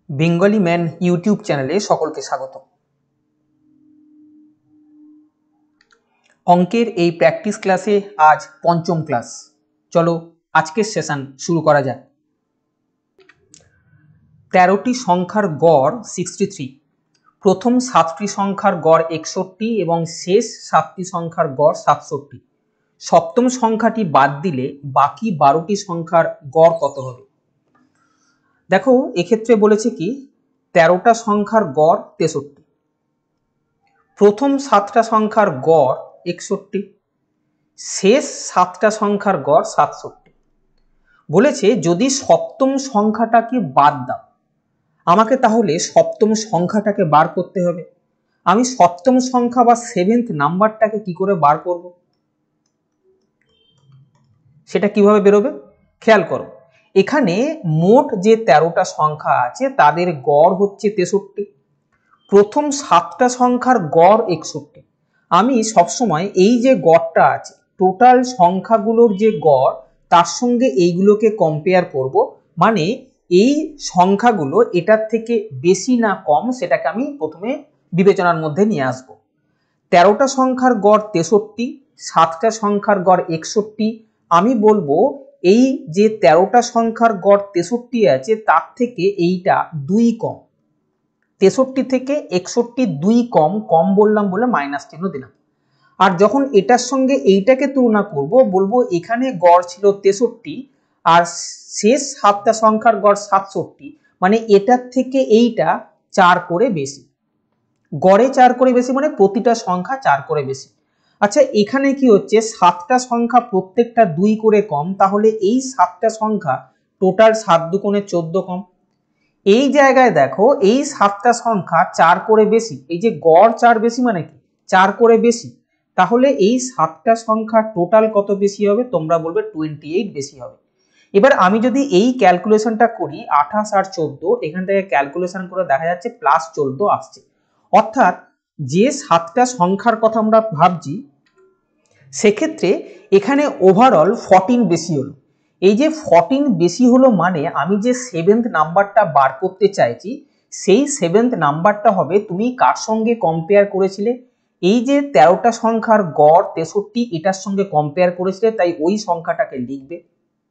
Bengali man YouTube চ্যানেলে সকলকে স্বাগত। অঙ্কের এই প্র্যাকটিস ক্লাসে আজ পঞ্চম ক্লাস। চলো আজকের সেশন শুরু করা যাক। 13টি সংখ্যার গড় 63, প্রথম 7টি সংখ্যার গড় 61 এবং শেষ 7টি সংখ্যার গড় 67। সপ্তম সংখ্যাটি বাদ দিলে বাকি 12টি সংখ্যার গড় কত হবে? দেখো এক্ষেত্রে বলেছে কি 13টা সংখ্যার গড় 63, প্রথম 7টা সংখ্যার গড় 61, শেষ 7টা সংখ্যার গড় 67। বলেছে যদি সপ্তম সংখ্যাটাকে বাদ দাও, আমাকে তাহলে সপ্তম সংখ্যাটাকে বার করতে হবে। আমি সপ্তম সংখ্যা বা সেভেন্থ নাম্বারটাকে কি করে বার করব, সেটা কিভাবে বেরোবে খেয়াল করো। এখানে মোট যে 13টা সংখ্যা আছে তাদের গড় হচ্ছে 63, প্রথম 7টা সংখ্যার গড় 61। আমি সবসময় এই যে গড়টা আছে টোটাল সংখ্যাগুলোর যে গড় তার সঙ্গে এইগুলোকে কম্পেয়ার করব, মানে এই সংখ্যাগুলো এটার থেকে বেশি না কম সেটাকে আমি প্রথমে বিবেচনার মধ্যে নিয়ে আসব। 13টা সংখ্যার গড় 63, 7টা সংখ্যার গড় 61। আমি বলবো এই যে 13টা সংখ্যার গড় 63 আছে তার থেকে এইটা 2 কম। 63 থেকে 61 2 কম, কম বললাম বলে মাইনাস চিহ্ন দিলাম। আর যখন এটার সঙ্গে এইটাকে তুলনা করব, বলবো এখানে গড় ছিল 63 আর শেষ 7টা সংখ্যার গড় 67, মানে এটার থেকে এইটা 4 করে বেশি। গড়ে 4 করে বেশি মানে প্রতিটা সংখ্যা 4 করে বেশি। আচ্ছা এখানে কি হচ্ছে 7টা সংখ্যা প্রত্যেকটা 2 করে কম, তাহলে এই 7টা সংখ্যা টোটাল 7 দুগুণে 14 কম। এই জায়গায় দেখো এই 7টা সংখ্যা 4 করে বেশি, এই যে গড় 4 বেশি মানে কি 4 করে বেশি, তাহলে এই 7টা সংখ্যা টোটাল কত বেশি হবে? তোমরা বলবে 28 বেশি হবে। এবার আমি যদি এই ক্যালকুলেশনটা করি 28 আর 14, এখান থেকে ক্যালকুলেশন করে দেখা যাচ্ছে +14 আসছে। অর্থাৎ যে 7টা সংখ্যার কথা আমরা ভাবছি সেক্ষেত্রে এখানে ওভারঅল 14 বেশি হলো। এই যে 14 বেশি হলো মানে আমি যে সেভেন্থ নাম্বারটা বার করতে চাইছি সেই সেভেন্থ নাম্বারটা হবে, তুমি কার সঙ্গে কম্পেয়ার করেছিলে? এই যে 13টা সংখ্যার গড় 63 এটার সঙ্গে কম্পেয়ার করেছিলে, তাই ওই সংখ্যাটাকে লিখবে।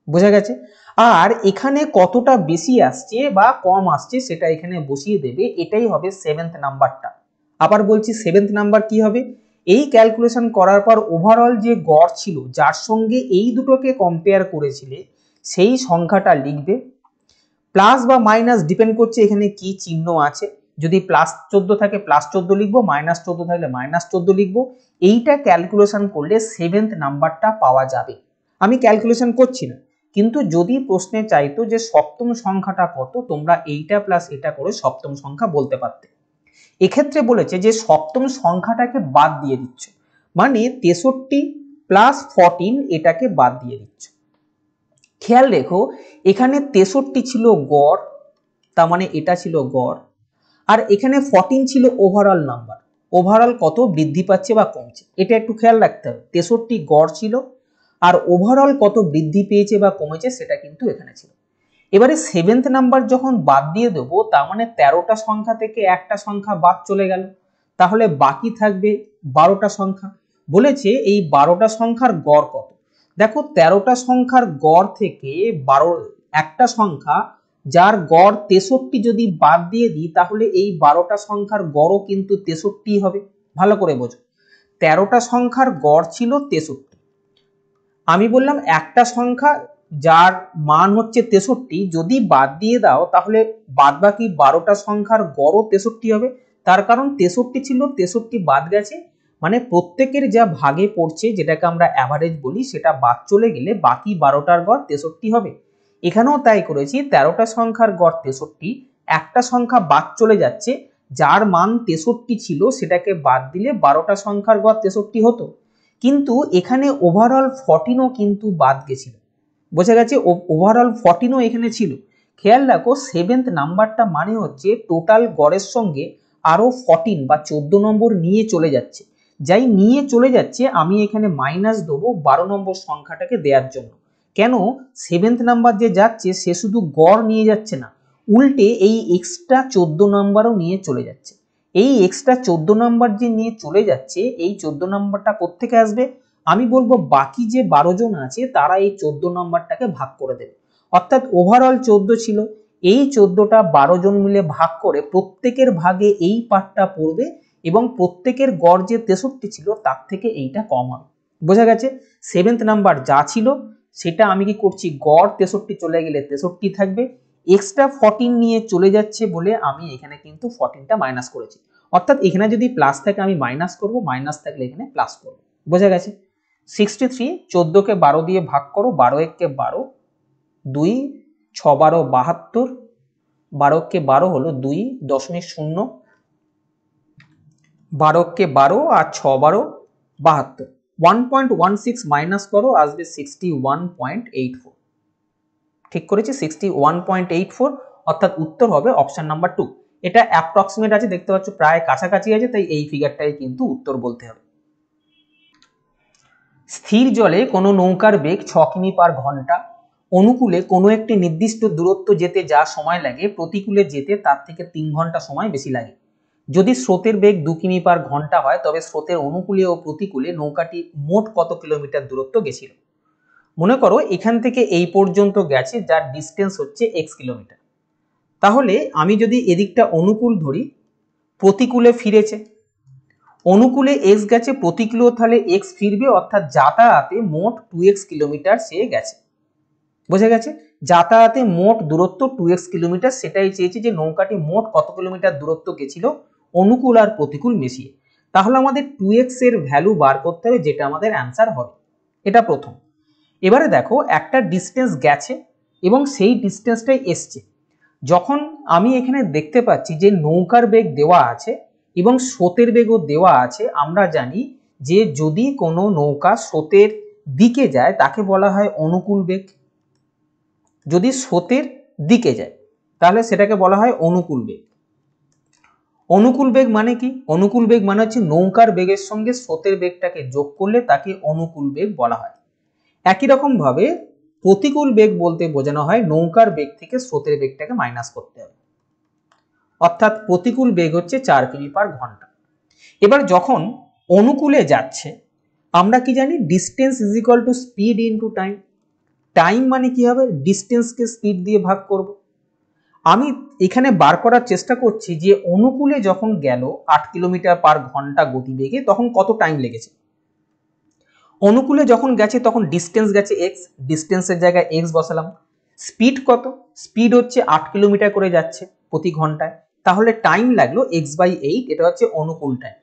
বোঝা গেছে? আর এখানে কতটা বেশি আসছে বা কম আসছে সেটা এখানে বসিয়ে দেবে, এটাই হবে সেভেন্থ নাম্বারটা। আবার বলছি সেভেন্থ নাম্বার কি হবে? এই ক্যালকুলেশন করার পর ওভারঅল যে গড় ছিল যার সঙ্গে এই দুটোকে কম্পেয়ার করেছিলে সেই সংখ্যাটা লিখবে। প্লাস বা মাইনাস ডিপেন্ড করছে এখানে কি চিহ্ন আছে। যদি +14 থাকে +14 লিখবো, -14 থাকলে -14 লিখবো। এইটা ক্যালকুলেশন করলে সেভেন্থ নাম্বারটা পাওয়া যাবে। আমি ক্যালকুলেশন করছি না, কিন্তু যদি প্রশ্নে চাইতো যে সপ্তম সংখ্যাটা কত, তোমরা এইটা প্লাস এটা করে সপ্তম সংখ্যা বলতে পারতে। এক্ষেত্রে বলেছে যে সপ্তম সংখ্যাটাকে বাদ দিয়ে দিচ্ছ, মানে 63 + 14 এটাকে বাদ দিয়ে দিচ্ছ। খেয়াল রেখো এখানে 63 ছিল গড়, তার মানে এটা ছিল গড়, আর এখানে 14 ছিল ওভারঅল নাম্বার। ওভারঅল কত বৃদ্ধি পাচ্ছে বা কমছে এটা একটু খেয়াল রাখতে হবে। 63 গড় ছিল আর ওভারঅল কত বৃদ্ধি পেয়েছে বা কমেছে সেটা কিন্তু এখানে ছিল। এবারে সেভেন্থ নাম্বার যখন বাদ দিয়ে দেবো, তার মানে 13টা সংখ্যা থেকে একটা সংখ্যা বাদ চলে গেল, তাহলে বাকি থাকবে 12টা সংখ্যা। বলেছে এই 12টা সংখ্যার গড় কত। দেখো 13টা সংখ্যার গড় থেকে একটা সংখ্যা যার গড় 63 যদি বাদ দিয়ে দিই, তাহলে এই 12টা সংখ্যার গড়ও কিন্তু 63 হবে। ভালো করে বোঝো, 13টা সংখ্যার গড় ছিল 63। আমি বললাম একটা সংখ্যা যার মান হচ্ছে 63 যদি বাদ দিয়ে দাও, তাহলে বাদ বাকি 12টা সংখ্যার গড়ও 63 হবে। তার কারণ 63 ছিল, 63 বাদ গেছে, মানে প্রত্যেকের যা ভাগে পড়ছে যেটাকে আমরা অ্যাভারেজ বলি সেটা বাদ চলে গেলে বাকি 12টার গড় 63 হবে। এখানেও তাই করেছি, 13টা সংখ্যার গড় 63, একটা সংখ্যা বাদ চলে যাচ্ছে যার মান 63 ছিল, সেটাকে বাদ দিলে 12টা সংখ্যার গড় 63 হতো। কিন্তু এখানে ওভারঅল 14ও কিন্তু বাদ গেছিল। বোঝা গেছে? ওভারঅল 14ও এখানে ছিল। খেয়াল রাখো সেভেন্থ নাম্বারটা মানে হচ্ছে টোটাল গড়ের সঙ্গে আরো 14 বা 14 নম্বর নিয়ে চলে যাচ্ছে। যাই নিয়ে চলে যাচ্ছে আমি এখানে মাইনাস দেবো 12 নম্বর সংখ্যাটাকে দেওয়ার জন্য। কেন? সেভেন্থ নাম্বার যে যাচ্ছে সে শুধু গড় নিয়ে যাচ্ছে না, উল্টে এই এক্সট্রা 14 নাম্বারও নিয়ে চলে যাচ্ছে। এই এক্সট্রা 14 নাম্বার যে নিয়ে চলে যাচ্ছে, এই 14 নাম্বারটা কোত্থেকে আসবে? আমি বলবো বাকি যে 12 জন আছে তারা এই 14 নাম্বারটাকে ভাগ করে দেবে। অর্থাৎ ওভারঅল 14 ছিল, এই 14টা 12 জন মিলে ভাগ করে প্রত্যেকের ভাগে এই পার্টটা পড়বে এবং প্রত্যেকের গড় যে 63 ছিল তার থেকে এইটা কম হবে। বোঝা গেছে? 7th নাম্বার যা ছিল সেটা আমি কি করছি, গড় 63 চলে গেলে 63 থাকবে, এক্সট্রা 14 নিয়ে চলে যাচ্ছে বলে আমি এখানে কিন্তু 14টা মাইনাস করেছি। অর্থাৎ এখানে যদি প্লাস থাকে আমি মাইনাস করব, মাইনাস থাকলে এখানে প্লাস করব। বোঝা গেছে? 63, 14কে 12 দিয়ে ভাগ করো, 12 একে 12, 2 6 12 72, 12 কে 12 হলো 2.0, 12 কে 12 আর 6 12 72, 1.16 মাইনাস করো আসবে 61.84। ঠিক করেছি, 61.84, অর্থাৎ উত্তর হবে অপশন নাম্বার 2। এটা অ্যাপ্রক্সিমেট আছে, দেখতে পাচ্ছ প্রায় কাছাকাছি আছে, তাই এই ফিগারটাই কিন্তু উত্তর বলতে হবে। স্থির জলে কোনো নৌকার বেগ 6 কিমি পার ঘন্টা, অনুকূলে কোনো একটি নির্দিষ্ট দূরত্ব যেতে যা সময় লাগে প্রতিকূলে যেতে তার থেকে 3 ঘন্টা সময় বেশি লাগে। যদি স্রোতের বেগ 2 কিমি পার ঘন্টা হয় তবে স্রোতের অনুকূলে ও প্রতিকূলে নৌকাটি মোট কত কিলোমিটার দূরত্ব গেছিল? মনে করো এখান থেকে এই পর্যন্ত গেছে, যার ডিস্টেন্স হচ্ছে x কিলোমিটার। তাহলে আমি যদি এদিকটা অনুকূল ধরি, প্রতিকূলে ফিরেছে, অনুকূলে x গেছে, প্রতিকূলেও তাহলে x ফিরবে, অর্থাৎ যাতায়াতে মোট 2x কিলোমিটার সে গেছে। বোঝা গেছে? যাতায়াতে মোট দূরত্ব 2x কিলোমিটার, সেটাই চেয়েছি যে নৌকাটি মোট কত কিলোমিটার দূরত্ব গেছিল অনুকূল আর প্রতিকূল মিশিয়ে। তাহলে আমাদের 2x এর ভ্যালু বার করতে হবে, যেটা আমাদের অ্যান্সার হবে। এটা প্রথম। এবারে দেখো একটা ডিস্টেন্স গেছে এবং সেই ডিস্টেন্সটাই এসছে। যখন আমি এখানে দেখতে পাচ্ছি যে নৌকার বেগ দেওয়া আছে এবং স্রোতের বেগও দেওয়া আছে, আমরা জানি যে যদি কোনো নৌকা স্রোতের দিকে যায় তাকে বলা হয় অনুকূল বেগ। যদি স্রোতের দিকে যায় তাহলে সেটাকে বলা হয় অনুকূল বেগ। অনুকূল বেগ মানে কি? অনুকূল বেগ মানে হচ্ছে নৌকার বেগের সঙ্গে স্রোতের বেগটাকে যোগ করলে তাকে অনুকূল বেগ বলা হয়। একই রকম ভাবে প্রতিকূল বেগ বলতে বোঝানো হয় নৌকার বেগ থেকে স্রোতের বেগটাকে মাইনাস করতে হবে। অর্থাৎ প্রতিকূল বেগ হচ্ছে 4 কিমি পার ঘন্টা। এবার যখন অনুকূলে যাচ্ছে আমরা কি জানি, distance is equal to speed into time. Time মানে কি হবে, ডিস্টেন্সকে স্পিড দিয়ে ভাগ করব। আমি এখানে বার করার চেষ্টা করছি যে অনুকূলে যখন গেল 8 কিলোমিটার পার ঘন্টা গতিবেগে তখন কত টাইম লেগেছে। অনুকূলে যখন গেছে তখন ডিস্টেন্স গেছে x, ডিস্টেন্সের জায়গায় x বসালাম। স্পিড কত? স্পিড হচ্ছে 8 কিলোমিটার করে যাচ্ছে প্রতি ঘন্টায়, তাহলে টাইম লাগলো x/8, এটা হচ্ছে অনুকূল টাইম।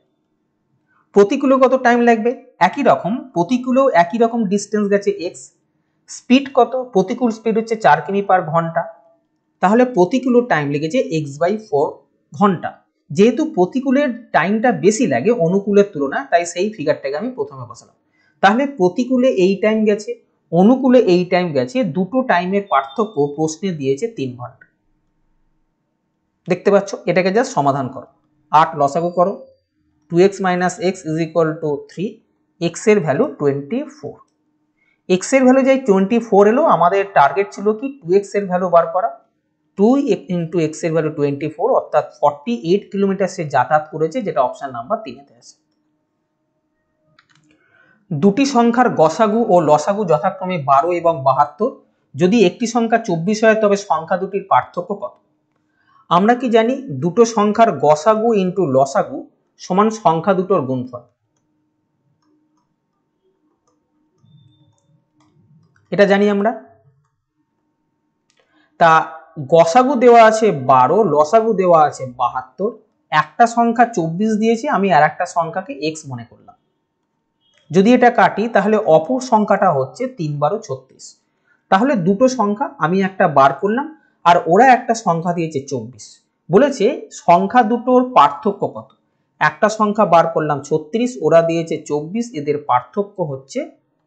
প্রতিকূলে কত টাইম লাগবে? একই রকম, প্রতিকূলেও একই রকম ডিস্টেন্স গেছে x, স্পিড কত? প্রতিকূল স্পিড হচ্ছে 4 কিমি পার ঘন্টা, তাহলে প্রতিকূলের টাইম লেগেছে x/4 ঘন্টা। যেহেতু প্রতিকূলের টাইমটা বেশি লাগে অনুকূলের তুলনায়, তাই সেই ফিগারটাকে আমি প্রথমে বসালাম। তাহলে প্রতিকূলে এই টাইম গেছে, অনুকূলে এই টাইম গেছে, দুটো টাইমের পার্থক্য প্রশ্নে দিয়েছে 3 ঘন্টা। দেখতে পাচ্ছ? এটাকে জাস্ট সমাধান করো। 8 লসাগু করো, 2x - x = 3, x এর ভ্যালু 24, x এর ভ্যালু যাই 24 এলো, আমাদের টার্গেট ছিল কি 2x এর ভ্যালু বার করা। 2 × x এর ভ্যালু 24, অর্থাৎ 48 কিলোমিটার সে যাতায়াত করেছে, যেটা অপশন নাম্বার 3-তে আছে। দুটি সংখ্যার গসাগু ও লসাগু যথাক্রমে 12 এবং 72। যদি একটি সংখ্যা 24 হয় তবে সংখ্যা দুটির পার্থক্য কত? আমরা কি জানি, দুটো সংখ্যার গসাগু ইন্টু লসাগু সমান সংখ্যা দুটোর গুণফল। এটা জানি আমরা। তা গসাগু দেওয়া আছে 12, লসাগু দেওয়া আছে 72। একটা সংখ্যা 24 দিয়েছে, আমি আর একটা সংখ্যাকে x মনে করলাম। যদি এটা কাটি তাহলে অপর সংখ্যাটা হচ্ছে 3 × 36। তাহলে দুটো সংখ্যা আমি একটা বার করলাম আর ওরা একটা সংখ্যা দিয়েছে 24। বলেছে সংখ্যা দুটোর পার্থক্য কত। একটা সংখ্যা বার করলাম 36, ওরা দিয়েছে 24, এদের পার্থক্য হচ্ছে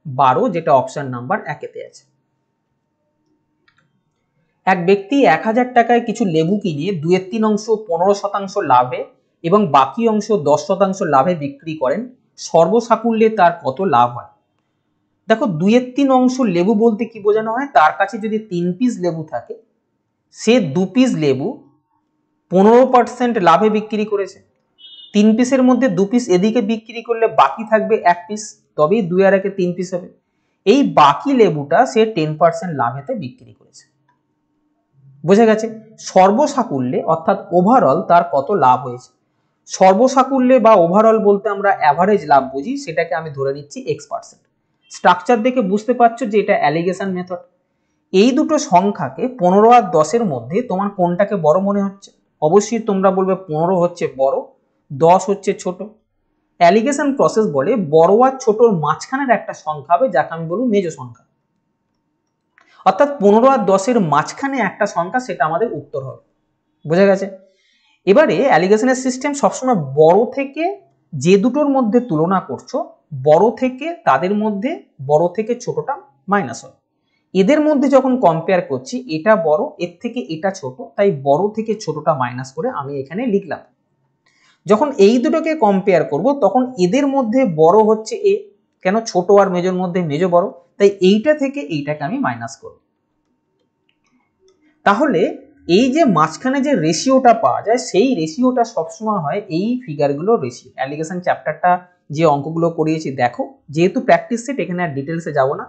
12, যেটা অপশন নাম্বার 1-তে আছে। এক ব্যক্তি 1000 টাকায় কিছু লেবু কিনে 2/3 অংশ 15% লাভে এবং বাকি অংশ 10% লাভে বিক্রি করেন, সর্বসাকুল্যে তার কত লাভ হয়? দেখো 2/3 অংশ লেবু বলতে কি বোঝানো হয়, তার কাছে যদি 3 পিস লেবু থাকে সে 2 পিস লেবু 15% লাভে বিক্রি করেছে। 3 পিসের মধ্যে 2 পিস এদিকে বিক্রি করলে বাকি থাকবে 1 পিস, তবেই 2 আর 1 3 পিস হবে। এই বাকি লেবুটা সে 10% লাভেতে বিক্রি করেছে। বোঝা গেছে? সর্বসাকুল্যে অর্থাৎ ওভারঅল তার কত লাভ হয়েছে। সর্বসাকুল্যে বা ওভারঅল বলতে আমরা অ্যাভারেজ লাভ বুঝি, সেটাকে আমি ধরে নিচ্ছি x%। স্ট্রাকচার দেখে বুঝতে পারছো যে এটা অ্যালিগেশন মেথড। এই দুটো সংখ্যাকে 15 আর 10 এর মধ্যে তোমার কোনটাকে বড় মনে হচ্ছে? অবশ্যই তোমরা বলবে 15 হচ্ছে বড়, 10 হচ্ছে ছোট। অ্যালিগেশন প্রসেস বলে বড় আর ছোটর মাঝখানের একটা সংখ্যা হবে যাকে আমি বলবো মেজো সংখ্যা। অর্থাৎ 15 আর 10 এর মাঝখানে একটা সংখ্যা, সেটা আমাদের উত্তর হবে। বোঝা গেছে? এবারে অ্যালিগেশনের সিস্টেম সবসময় বড় থেকে যে দুটোর মধ্যে তুলনা করছো, বড় থেকে তাদের মধ্যে বড় থেকে ছোটটা মাইনাস হয়। এদের মধ্যে যখন কম্পেয়ার করছি, এটা বড় এর থেকে এটা ছোট, তাই বড় থেকে ছোটটা মাইনাস করে আমি এখানে লিখলাম। যখন এই দুটোকে কম্পেয়ার করব তখন এদের মধ্যে বড় হচ্ছে এ, কেন ছোট আর মেজোর মধ্যে মেজো বড়, তাই এইটা থেকে এইটাকে আমি মাইনাস করব। তাহলে এই যে মাঝখানে যে রেশিওটা পাওয়া যায়, সেই রেশিওটা সবসময় হয় এই ফিগারগুলোর রেশিও। অ্যালিগেশন চ্যাপ্টারটা যে অঙ্কগুলো করিয়েছি দেখো, যেহেতু প্র্যাকটিস সেট এখানে আর ডিটেলসে যাব না।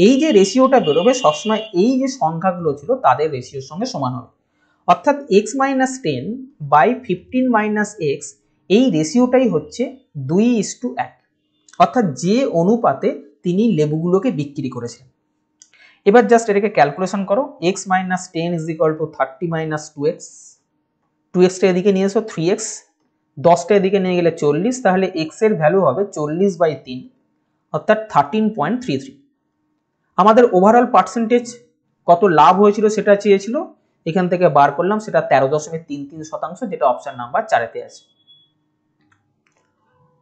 এই যে রেশিওটা বেরোবে সবসময় এই যে সংখ্যাগুলো ছিল তাদের রেশিওর সঙ্গে সমান হবে। অর্থাৎ x-10 বাই 15 - x, এই রেশিওটাই হচ্ছে 2:1, অর্থাৎ যে অনুপাতে তিনি লেবুগুলোকে বিক্রি করেছেন। এবার জাস্ট এটাকে ক্যালকুলেশন করো। x-10 = 30 - 2x, 2x টা এদিকে নিয়ে এসো 3x, 10টা এদিকে নিয়ে গেলে 40, তাহলে x এর ভ্যালু হবে 40/3, অর্থাৎ 13.33। আমাদের ওভারঅল পার্সেন্টেজ কত লাভ হয়েছিল সেটা চেয়েছিল, এখান থেকে বার করলাম, সেটা 13.33%, যেটা অপশন নাম্বার 4-তে আছে।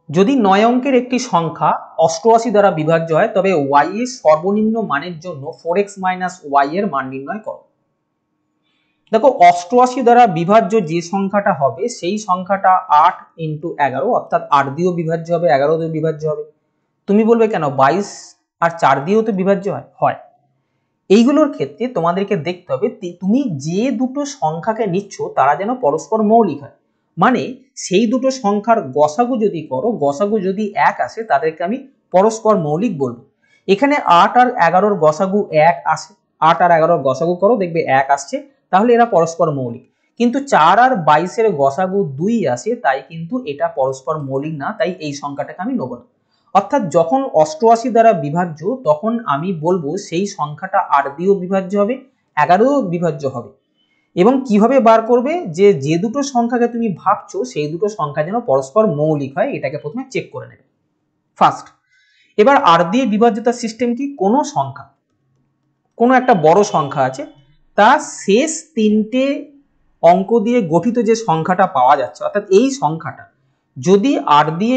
যদি 9 অঙ্কের একটি সংখ্যা 88 দ্বারা বিভাজ্য হয় তবে y এর সর্বনিম্ন মানের জন্য 4x - y এর মান নির্ণয় করো। দেখো 88 দ্বারা বিভাজ্য যে সংখ্যাটা হবে সেই সংখ্যাটা 8 × 11, অর্থাৎ 8 দিয়েও বিভাজ্য হবে, 11 দিয়েও বিভাজ্য হবে। তুমি বলবে কেন 22 আর 4 দিয়েও তো বিভাজ্য হয়। এইগুলোর ক্ষেত্রে তোমাদেরকে দেখতে হবে তুমি যে দুটো সংখ্যাকে নিচ্ছ তারা যেন পরস্পর মৌলিক হয়। মানে সেই দুটো সংখ্যার গসাগু যদি করো, গসাগু যদি 1 আসে তাদেরকে আমি পরস্পর মৌলিক বলবো। এখানে 8 আর 11-র গসাগু 1 আসে, 8 আর 11-র গসাগু করো দেখবে 1 আসছে, তাহলে এরা পরস্পর মৌলিক। কিন্তু 4 আর 22-এর গসাগু 2 আসে, তাই কিন্তু এটা পরস্পর মৌলিক না, তাই এই সংখ্যাটাকে আমি নেব না। অর্থাৎ যখন 88 দ্বারা বিভাজ্য তখন আমি বলবো সেই সংখ্যাটা 8 দিয়েও বিভাজ্য হবে, 11-ও বিভাজ্য হবে। এবং কিভাবে বার করবে, যে দুটো সংখ্যাকে তুমি ভাবছো সেই দুটো সংখ্যা যেন পরস্পর মৌলিক হয়, এটাকে প্রথমে চেক করে নেবে ফার্স্ট। এবার 8 দিয়ে বিভাজ্যতার সিস্টেম কি, কোনো সংখ্যা, কোনো একটা বড় সংখ্যা আছে, তার শেষ 3টে অঙ্ক দিয়ে গঠিত যে সংখ্যাটা পাওয়া যাচ্ছে, অর্থাৎ এই সংখ্যাটা যদি 8 দিয়ে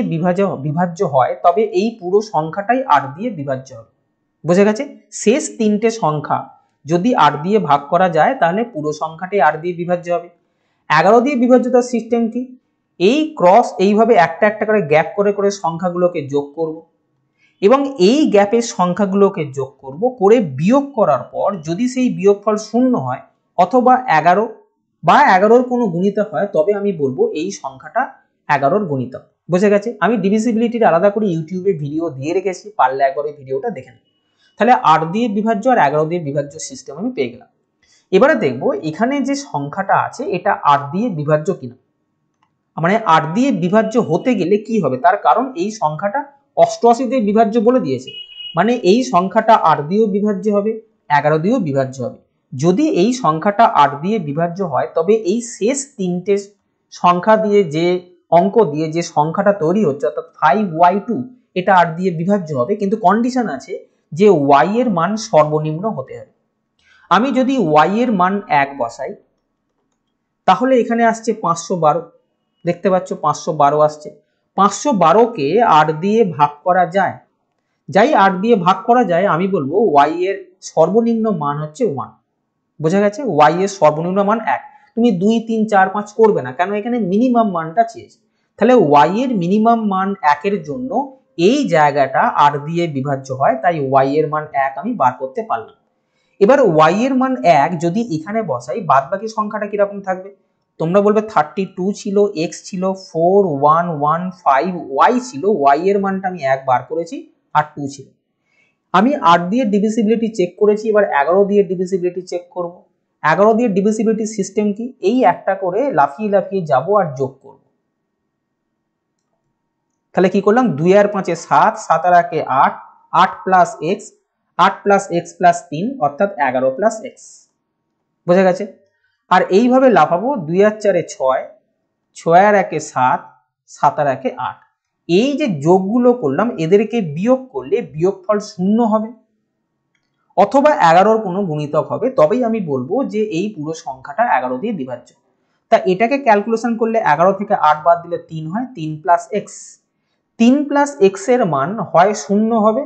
বিভাজ্য হয় তবে এই পুরো সংখ্যাটাই 8 দিয়ে বিভাজ্য হবে। বুঝে গেছে? শেষ 3টে সংখ্যা যদি 8 দিয়ে ভাগ করা যায় তাহলে পুরো সংখ্যাটাই 8 দিয়ে বিভাজ্য হবে। 11 দিয়ে বিভাজ্যতার সিস্টেম কি, এই ক্রস এইভাবে একটা একটা করে গ্যাপ করে করে সংখ্যাগুলোকে যোগ করব এবং এই গ্যাপের সংখ্যাগুলোকে যোগ করব, করে বিয়োগ করার পর যদি সেই বিয়োগফল 0 হয় অথবা 11 বা 11-র কোনো গুণিতক হয় তবে আমি বলবো এই সংখ্যাটা 11-র গুণিতক। বুঝে গেছে? আমি ডিভিজিবিলিটির আলাদা করে ইউটিউবে ভিডিও দিয়ে রেখেছি, পারলে একবার ওই ভিডিওটা দেখে নিন। তাহলে 8 দিয়ে বিভাজ্য আর 11 দিয়ে বিভাজ্য সিস্টেম আমি পেয়ে গেলাম। এবারে দেখবো এখানে যে সংখ্যাটা আছে এটা 8 দিয়ে বিভাজ্য কিনা, মানে 8 দিয়ে বিভাজ্য হতে গেলে কি হবে, তার কারণ এই সংখ্যাটা 88 দিয়ে বিভাজ্য বলে দিয়েছে, মানে এই সংখ্যাটা 8 দিয়েও বিভাজ্য হবে, 11 দিয়েও বিভাজ্য হবে। যদি এই সংখ্যাটা 8 দিয়ে বিভাজ্য হয় তবে এই শেষ 3টে সংখ্যা দিয়ে যে অঙ্ক দিয়ে যে সংখ্যাটা তৈরি হচ্ছে অর্থাৎ 5y2, এটা 8 দিয়ে বিভাজ্য হবে, কিন্তু কন্ডিশন আছে যে y এর মান সর্বনিম্ন হতে হবে। আমি যদি y এর মান 1 বসাই তাহলে এখানে আসছে 512, দেখতে পাচ্ছ 512 আসছে। 512কে 8 দিয়ে ভাগ করা যায়, যাই 8 দিয়ে ভাগ করা যায় আমি বলবো y এর সর্বনিম্ন মান হচ্ছে 1। বোঝা গেছে? y এর সর্বনিম্ন মান 1। তুমি 2 3 4 5 করবে না, কেন এখানে মিনিমাম মানটা চেয়েছে। তাহলে y এর মিনিমাম মান 1 এর জন্য এই জায়গাটা 8 দিয়ে বিভাজ্য হয়, তাই y এর মান 1 আমি বার করতে পারলাম। এবার ওয়াই এর মান 1 যদি এখানে বসাই, বাদ বাকি সংখ্যাটা কিরকম থাকবে? তোমরা বলবে 32 ছিল, এক্স ছিল 4115, ওয়াই ছিল, ওয়াই এর মানটা আমি 1 বার করেছি আর 2 ছিল। আমি 8 দিয়ে ডিভিজিবিলিটি চেক করেছি, এবার 11 দিয়ে ডিভিজিবিলিটি চেক করব। 11 দিয়ে ডিভিজিবিলিটি সিস্টেম কি? এই একটা করে লাফিয়ে লাফিয়ে যাব আর যোগ করব। তাহলে কি করলাম, 2 আর 5 এ 7, 7 আর 1 এ 8, 8 plus x, 8 plus x plus 3 অর্থাৎ 11 প্লাস এক্স। বোঝা গেছে? আর এইভাবে লাফাবো, 2 আর 4 এ 6, 6 আর 1 এ 7, 7 আর 1 এ 8। এই যে যোগগুলো করলাম এদেরকে বিয়োগ করলে বিয়োগফল 0 হবে অথবা 11 কোনো গুণিতক হবে, তবেই আমি বলবো যে এই পুরো সংখ্যাটা 11 দিয়ে বিভাজ্য। তা এটাকে ক্যালকুলেশন করলে 11 থেকে 8 বাদ দিলে 3 হয়, 3 প্লাস এক্স। 3 প্লাস এক্স এর মান হয় 0 হবে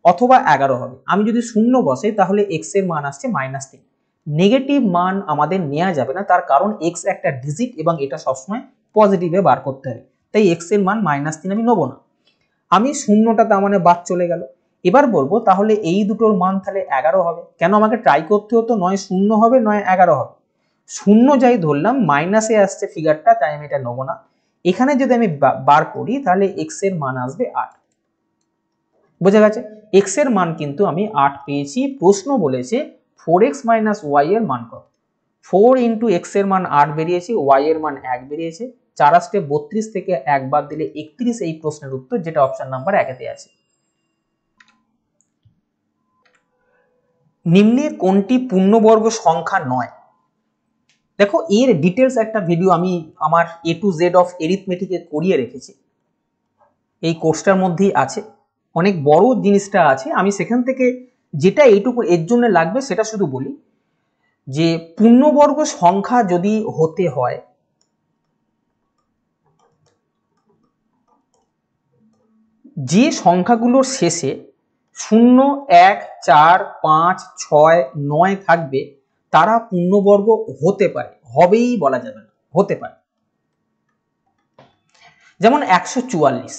অথবা 11 হবে। আমি যদি 0 বসাই তাহলে এক্স এর মান আসছে -3। নেগেটিভ মান আমাদের নেওয়া যাবে না, তার কারণ এক্স একটা ডিজিট এবং এটা সবসময় পজিটিভে বার করতে হবে, তাই এক্স এর মান -3 আমি নেবো না। আমি 0টা তার মানে বাদ চলে গেল। এবার বলবো তাহলে এই দুটোর মান তাহলে 11 হবে। কেন আমাকে ট্রাই করতে হতো, নয় 0 হবে নয় 11 হবে। 0 যাই ধরলাম, মাইনাসে আসছে ফিগারটা, তাই আমি এটা নেবো না। এখানে যদি আমি বার করি তাহলে এক্স এর মান আসবে 8। বোঝা গেছে? এক্স এর মান কিন্তু আমি 8 পেয়েছি। প্রশ্ন বলেছে 4x মাইনাস ওয়াই এর মান কত। 4 ইন্টু এক্স এর মান 8 বেরিয়েছে, ওয়াই এর মান 1 বেরিয়েছে। 4 আসতে 32 থেকে 1 বাদ দিলে 31 এই প্রশ্নের উত্তর, যেটা অপশন নাম্বার 1 আছে। নিম্নে কোনটি পূর্ণবর্গ সংখ্যা নয়? দেখো এর ডিটেলস একটা ভিডিও আমি আমার A to Z অফ এরিথমেটিকে করিয়ে রেখেছি, এই কোর্সটার মধ্যেই আছে। অনেক বড় জিনিসটা আছে, আমি সেখান থেকে যেটা এইটুকু এর জন্য লাগবে সেটা শুধু বলি যে পূর্ণবর্গ সংখ্যা যদি হতে হয়, যে সংখ্যাগুলোর শেষে 0, 1, 4, 5, 6, 9 থাকবে তারা পূর্ণবর্গ হতে পারে, হবেই বলা যাবে না, হতে পারে। যেমন 144,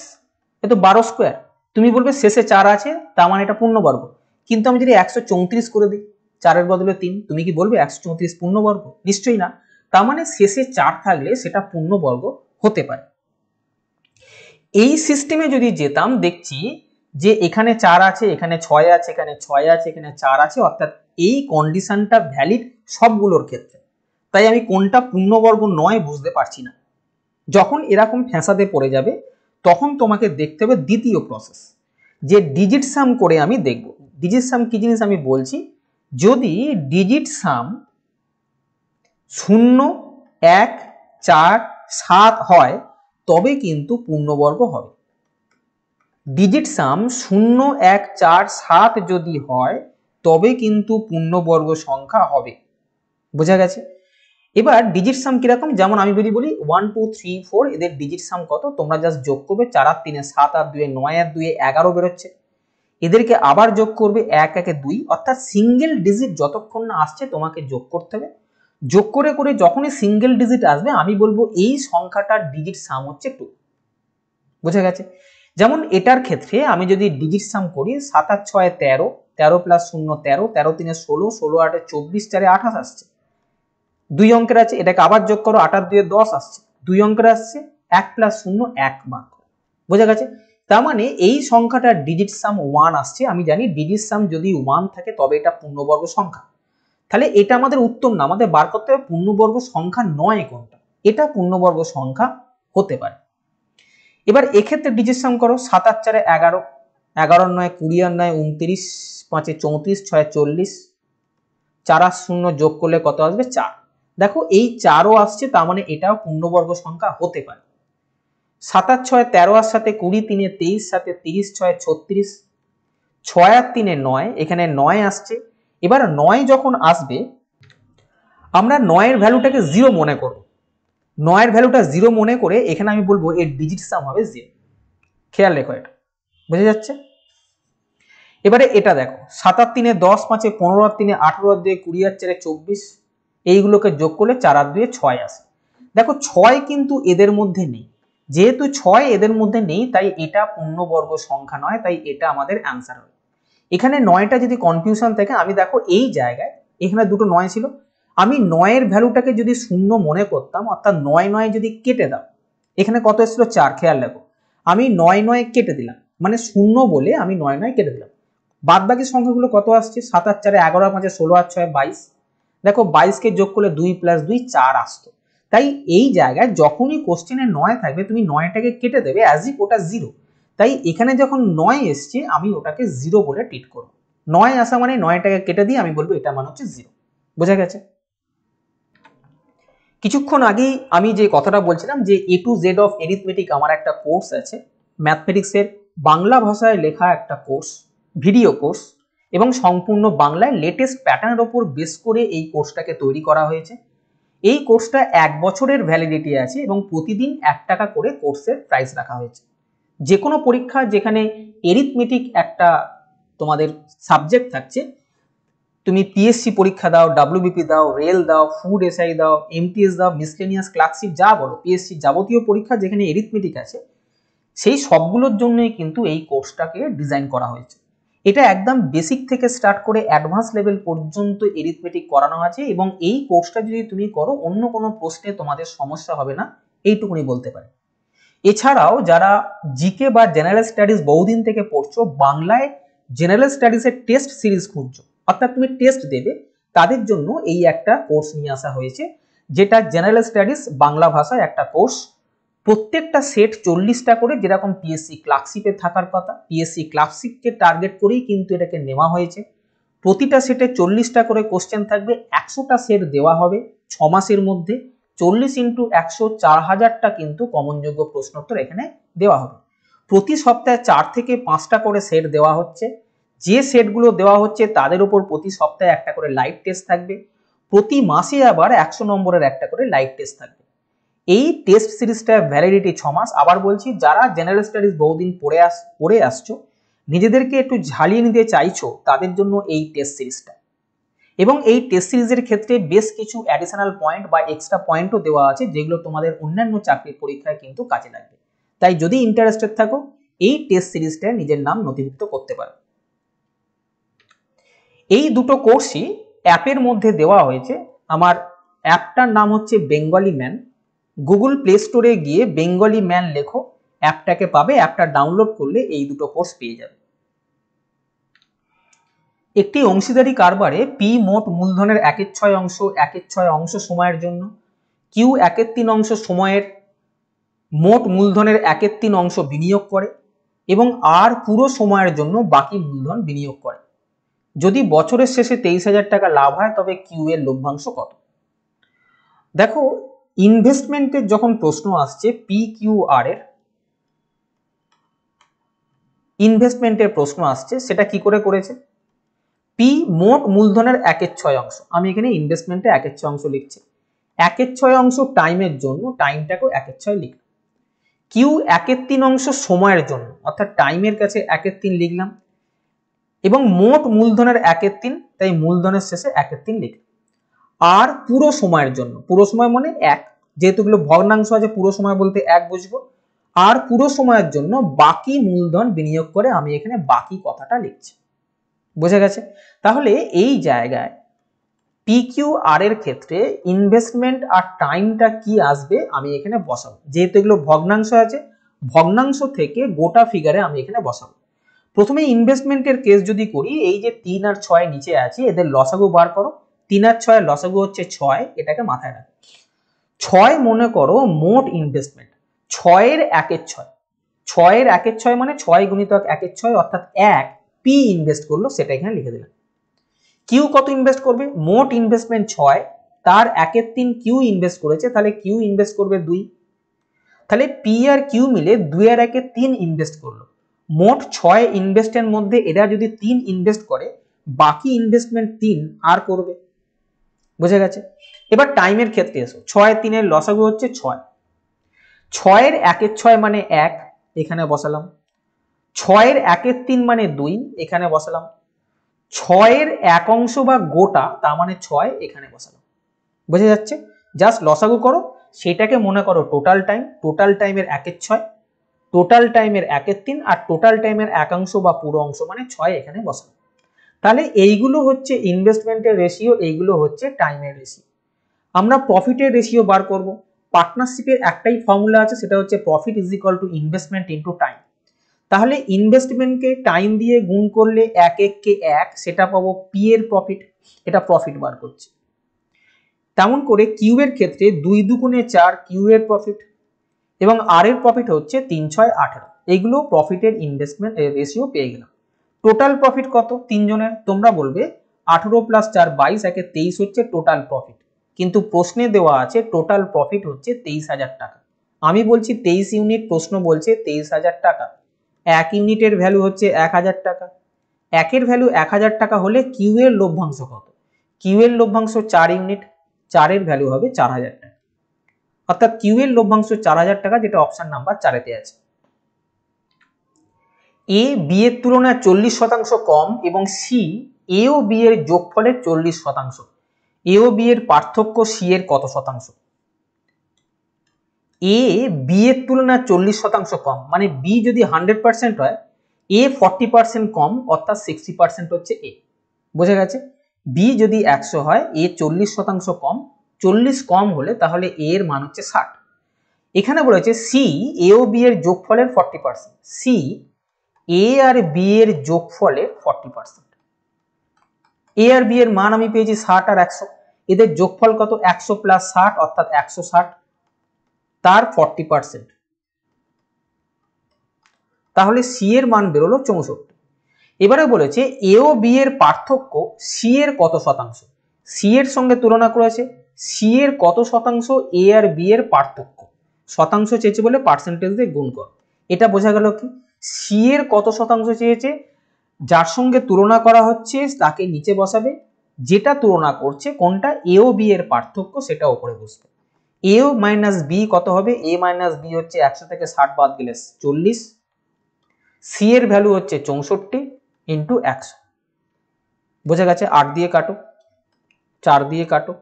এ তো 12 স্কোয়ার। তুমি বলবে শেষে 4 আছে তার মানে এটা পূর্ণবর্গ, কিন্তু আমি যদি 134 করে দিই, 4 এর বদলে 3, তুমি কি বলবে 134 পূর্ণবর্গ? নিশ্চয়ই না। তার মানে শেষে 4 থাকলে সেটা পূর্ণবর্গ হতে পারে। এই সিস্টেমে যদি যেতাম, দেখছি যে এখানে 4 আছে, এখানে 6 আছে, এখানে 6 আছে, এখানে 4 আছে, অর্থাৎ এই কন্ডিশনটা ভ্যালিড সবগুলোর ক্ষেত্রে। তাই আমি কোনটা পূর্ণবর্গ নয় বুঝতে পারছি না। যখন এরকম ফ্যাসাদে পড়ে যাবে তখন তোমাকে দেখতে হবে দ্বিতীয় প্রসেস, যে ডিজিট সাম করে আমি দেখব। ডিজিট সাম কি জিনিস আমি বলছি, যদি ডিজিট সাম 0, 1, 4, 7 হয় তবে কিন্তু পূর্ণবর্গ হবে। ডিজিট সাম 0, 1, 4, 7 যদি হয় তবে কিন্তু পূর্ণবর্গ সংখ্যা হবে। বোঝা গেছে? এবার ডিজিট সাম কিরকম, যেমন আমি যদি বলি 1, 2, 3, 4 এদের ডিজিট সাম কত, তোমরা জাস্ট যোগ করবে। 4 আর 3 7 আর 2 9 আর 2 11 বেরোচ্ছে। এদেরকে আবার যোগ করবে, 1 1 2, অর্থাৎ সিঙ্গেল ডিজিট যতক্ষণ না আসছে তোমাকে যোগ করতে হবে। যোগ করে করে যখনই সিঙ্গেল ডিজিট আসবে আমি বলবো এই সংখ্যাটার ডিজিট সাম হচ্ছে 2। বোঝা গেছে? যেমন এটার ক্ষেত্রে আমি যদি ডিজিট সাম করি, 7 আর 6 13, 13 প্লাস 0 13, 13 3 16, 16 8 24, 4 28 আসছে। 2 অঙ্কের আছে, এটাকে আবার যোগ করো, 8 আর 2 10 আসছে। 2 অঙ্কের আসছে, 1 প্লাস 0 1 বার করো। বোঝা গেছে? তার মানে এই সংখ্যাটার ডিজিট সাম 1 আসছে। আমি জানি ডিজিট সাম যদি 1 থাকে তবে এটা পূর্ণবর্গ সংখ্যা। তাহলে এটা আমাদের উত্তর না, আমাদের বার করতে হবে পূর্ণবর্গ সংখ্যা নয় কোনটা। এটা পূর্ণবর্গ সংখ্যা হতে পারে। এবার এক্ষেত্রে ডিজিট সাম করো, 7 আর 4 11, 11 9 20 আর 9 29, 5 34, 6 40, 4 আর 0 যোগ করলে কত আসবে? 4। দেখো এই 4ও আসছে, তার মানে এটাও পূর্ণবর্গ সংখ্যা হতে পারে। 7 আর 6 13 আর 7 20, 3 23, 7 30, 6 36, 6 আর 3 9, এখানে 9 আসছে। এবার 9 যখন আসবে আমরা 9 এর ভ্যালুটাকে 0 মনে করব। 9 এর ভ্যালুটা 0 মনে করে এখানে আমি বলবো এর ডিজিট সাম হবে 0। খেয়াল রেখো এটা, বুঝে যাচ্ছে? এবারে এটা দেখো, 7 আর 3 10, 5 15 আর 3 18 আর 2 20 আর 4 24, এইগুলোকে যোগ করলে 4 আর 2 6 আসে। দেখো 6 কিন্তু এদের মধ্যে নেই, যেহেতু 6 এদের মধ্যে নেই তাই এটা পূর্ণবর্গ সংখ্যা নয়, তাই এটা আমাদের অ্যান্সার হবে। এখানে 9টা যদি কনফিউশন থাকে, আমি দেখো এই জায়গায় এখানে দুটো 9 ছিল, আমি 9-এর ভ্যালুটাকে যদি 0 মনে করতাম, অর্থাৎ 9 যদি কেটে দাও, এখানে কত এসেছিল 4, খেয়াল রাখো, আমি 9 কেটে দিলাম, মানে 0 বলে আমি 9 কেটে দিলাম। বাদ বাকি সংখ্যাগুলো কত আসছে, 7 আর 4 11 আর 5 16 আর 6 22। দেখো 22কে যোগ করলে 2 + 2 4 আসতো। তাই এই জায়গায় যখনই কোশ্চেনে 9 থাকবে, তুমি 9টাকে কেটে দেবে অ্যাজ ইফ ওটা 0। তাই এখানে যখন 9 এসছে, আমি ওটাকে 0 বলে ট্রিট করব। 9 আসা মানে 9টাকে কেটে দিয়ে আমি বলবো এটা মানে হচ্ছে 0। বোঝা গেছে? কিছুক্ষণ আগেই আমি যে কথাটা বলছিলাম যে A to Z of arithmetic আমার একটা কোর্স আছে, ম্যাথমেটিক্সের বাংলা ভাষায় লেখা একটা কোর্স, ভিডিও কোর্স, এবং সম্পূর্ণ বাংলায় লেটেস্ট প্যাটার্নের ওপর বেস করে এই কোর্সটাকে তৈরি করা হয়েছে। এই কোর্সটা 1 বছরের ভ্যালিডিটি আছে এবং প্রতিদিন 1 টাকা করে কোর্সের প্রাইস রাখা হয়েছে। যে কোনো পরীক্ষা যেখানে এরিথমেটিক একটা তোমাদের সাবজেক্ট থাকছে, তুমি পিএসসি পরীক্ষা দাও, ডাব্লিউবিপি দাও, রেল দাও, ফুড এসআই দাও, এমটিএস দাও, মিসলেনিয়াস ক্লার্কশিপ যা বলো, পিএসসি যাবতীয় পরীক্ষা যেখানে এরিথমেটিক আছে, সেই সবগুলোর জন্যই কিন্তু এই কোর্সটাকে ডিজাইন করা হয়েছে। এটা একদম বেসিক থেকে স্টার্ট করে অ্যাডভান্স লেভেল পর্যন্ত এরিথমেটিক করানো আছে, এবং এই কোর্সটা যদি তুমি করো, অন্য কোনো প্রশ্নে তোমাদের সমস্যা হবে না, এইটুকুনি বলতে পারি। এছাড়াও যারা জিকে বা জেনারেল স্টাডিজ বহুদিন থেকে পড়ছো, বাংলায় জেনারেল স্টাডিজের টেস্ট সিরিজ খুঁজছো, অর্থাৎ তুমি টেস্ট দেবে, তাদের জন্য এই একটা কোর্স নিয়ে আসা হয়েছে, যেটা জেনারেল স্টাডিজ বাংলা ভাষায় একটা কোর্স। প্রত্যেকটা সেট 40টা করে, যেরকম পিএসসি ক্লার্কশিপে থাকার কথা, পিএসসি ক্লার্কশিপকে টার্গেট করেই কিন্তু এটাকে নেওয়া হয়েছে। প্রতিটা সেটে 40টা করে কোশ্চেন থাকবে, 100টা সেট দেওয়া হবে 6 মাসের মধ্যে। 40 × 100 4000টা কিন্তু কমনযোগ্য প্রশ্নোত্তর এখানে দেওয়া হবে। প্রতি সপ্তাহে 4 থেকে 5টা করে সেট দেওয়া হচ্ছে। যে সেটগুলো দেওয়া হচ্ছে তাদের উপর প্রতি সপ্তাহে একটা করে লাইভ টেস্ট থাকবে। প্রতি মাসে আবার 100 নম্বরের একটা করে লাইভ টেস্ট থাকবে। এই টেস্ট সিরিজটা ভ্যালিডিটি 6 মাস। আবার বলছি, যারা জেনারেল স্টাডিজ বহুদিন পড়ে আসছো, নিজেদেরকে একটু ঝালিয়ে নিতে চাইছো, তাদের জন্য এই টেস্ট সিরিজটা। এবং এই টেস্ট সিরিজের ক্ষেত্রে বেশ কিছু অ্যাডিশনাল পয়েন্ট বা এক্সট্রা পয়েন্টও দেওয়া আছে, যেগুলো তোমাদের অন্যান্য চাকরির পরীক্ষায় কিন্তু কাজে লাগবে। তাই যদি ইন্টারেস্টেড থাকো, এই টেস্ট সিরিজটা নিজের নাম নথিভুক্ত করতে পারো। এই দুটো কোর্সই অ্যাপের মধ্যে দেওয়া হয়েছে। আমার অ্যাপটার নাম হচ্ছে বেঙ্গলি ম্যান। গুগল প্লে স্টোরে গিয়ে বেঙ্গলি ম্যান লেখো, অ্যাপটাকে পাবে। অ্যাপটা ডাউনলোড করলে এই দুটো কোর্স পেয়ে যাবে। একটি অংশীদারি কারবারে পি মোট মূলধনের 1/6 অংশ 1/6 অংশ সময়ের জন্য, কিউ 1/3 অংশ সময়ের মোট মূলধনের 1/3 অংশ বিনিয়োগ করে এবং আর পুরো সময়ের জন্য বাকি মূলধন বিনিয়োগ করে। যদি বছরের শেষে 23,000 টাকা লাভ হয়, তবে কিউ এর লভ্যাংশ কত? দেখো, ইনভেস্টমেন্টের যখন প্রশ্ন আসছে, পি কিউ আর এর ইনভেস্টমেন্টের প্রশ্ন আসছে, সেটা কি করে করেছে? পি মোট মূলধনের 1/6 অংশ, আমি এখানে ইনভেস্টমেন্টে 1/6 অংশ লিখছি। 1/6 অংশ টাইমের জন্য, টাইমটাকেও 1/6 লিখলাম। কিউ 1/3 অংশ সময়ের জন্য, অর্থাৎ টাইমের কাছে 1/3 লিখলাম, এবং মোট মূলধনের 1/3, তাই মূলধনের শেষে 1/3 লিখলাম। আর পুরো সময়ের জন্য, পুরো সময় মানে 1, যেহেতু গুলো ভগ্নাংশ আছে, পুরো সময় বলতে 1 বুঝবো। আর পুরো সময়ের জন্য বাকি মূলধন বিনিয়োগ করে, আমি এখানে বাকি কথাটা লিখছি। বোঝা গেছে? তাহলে এই জায়গায় PQR এর ক্ষেত্রে ইনভেস্টমেন্ট আর টাইমটা কি আসবে আমি এখানে বসাবো। যেহেতু এগুলো ভগ্নাংশ আছে, ভগ্নাংশ থেকে গোটা ফিগারে আমি এখানে বসাবো। প্রথমে ইনভেস্টমেন্টের কেস যদি করি, এই যে 3 আর 6 নিচে আছে, এদের লসাগু বার করো। 3 আর 6 লসাগু হচ্ছে 6, এটাকে মাথায় রাখো। 6 মনে করো মোট ইনভেস্টমেন্ট, 6 এর 1/6, 6 এর 1/6 মানে 6 গুণিতক 1/6, অর্থাৎ 1 পি ইনভেস্ট করলো, সেটা এখানে লিখে দিলাম। কিউ কত ইনভেস্ট করবে? মোট ইনভেস্টমেন্ট 6, তার 1/3 কিউ ইনভেস্ট করেছে, তাহলে কিউ ইনভেস্ট করবে 2। তাহলে পি আর কিউ মিলে 2 আর 1 3 ইনভেস্ট করলো। মোট 6 ইনভেস্টের মধ্যে এরা যদি 3 ইনভেস্ট করে, বাকি ইনভেস্টমেন্ট 3 আর করবে। বুঝে গেছে? এবার টাইমের ক্ষেত্রে এসো। 6 3 এর লসাগু হচ্ছে 6, 6 এর 1/6 মানে 1, এখানে বসালাম। 6 এর 1/3 মানে 2, এখানে বসালাম। 6 এর 1 অংশ বা গোটা, তার মানে 6, এখানে বসালাম। বুঝে যাচ্ছে? জাস্ট লসাগু করো, সেটাকে মনে করো টোটাল টাইম। টোটাল টাইমের 1/6, টোটাল টাইমের 1/3, আর টোটাল টাইমের 1 অংশ বা পুরো অংশ মানে 6, এখানে বসালাম। তাহলে এইগুলো হচ্ছে ইনভেস্টমেন্টের রেশিও, এইগুলো হচ্ছে টাইমের রেশিও। আমরা প্রফিটের রেশিও বার করব। পার্টনারশিপের একটাই ফর্মুলা আছে, সেটা হচ্ছে profit is equal to investment into time. তাহলে ইনভেস্টমেন্টকে টাইম দিয়ে গুণ করলে 1 সেটা পাবো পি এর প্রফিট, এটা প্রফিট বার করছে। তেমন করে কিউ এর ক্ষেত্রে 2 দুগুণে 4 কিউ এর প্রফিট, এবং আর এর প্রফিট হচ্ছে 3 6 18। এইগুলো প্রফিটের ইনভেস্টমেন্ট রেশিও পেয়ে গেলাম। টোটাল প্রফিট কত তিনজনের? তোমরা বলবে 18 + 4 22, একে 23 হচ্ছে টোটাল প্রফিট, কিন্তু প্রশ্নে দেওয়া আছে টোটাল প্রফিট হচ্ছে 23,000 টাকা। আমি বলছি 23 ইউনিট, প্রশ্ন বলছে 23,000 টাকা। 1 ইউনিটের ভ্যালু হচ্ছে 1000 টাকা। একের ভ্যালু 1000 টাকা হলে কিউ এর লভ্যাংশ কত? কিউ এর লভ্যাংশ 4 ইউনিট, 4 এর ভ্যালু হবে 4000 টাকা। অর্থাৎ কিউ এর লভ্যাংশ 4000 টাকা, যেটা অপশন নাম্বার 4 তে আছে। এ বি এর তুলনায় 40% কম এবং সি এ ও বি এর যোগফলের 40%। এ ও বি এর পার্থক্য সি এর কত শতাংশ? এ বি এর তুলনায় 40% কম, মানে বি যদি 100% হয়, এ 40% কম, অর্থাৎ 60% হচ্ছে এ। বোঝা গেছে? বি যদি 100 হয়, এ 40% কম, 40 কম হলে তাহলে এ এর মান হচ্ছে 60। এখানে বলেছে সি এ ও বি এর যোগফলের 40%, সি এ আর বি এর যোগফলের 40%। এ আর বি এর মান আমি পেয়েছি 60 আর 100, এদের যোগফল কত? 100 + 60 অর্থাৎ 160, তার 40%। তাহলে সি এর মান বেরোলো 64। এবারে বলেছে এ ও বি এর পার্থক্য সি এর কত শতাংশ? সি এর সঙ্গে তুলনা করেছে, সি এর কত শতাংশ এ আর বি এর পার্থক্য। শতাংশ চেয়েছে বলে পার্সেন্টেজ দিয়ে গুণ কর। এটা বোঝা গেল কি? সি এর কত শতাংশ চেয়েছে, যার সঙ্গে তুলনা করা হচ্ছে তাকে নিচে বসাবে, যেটা তুলনা করছে কোনটা এ ও বি এর পার্থক্য সেটা উপরে বসবে। এ মাইনাস বি কত হবে? এ মাইনাস বি হচ্ছে 100 থেকে 60 বাদ গেলে 40, সি এর ভ্যালু হচ্ছে 64 ইন্টু 100। বোঝা গেছে? 8 দিয়ে কাটো, 4 দিয়ে কাটো,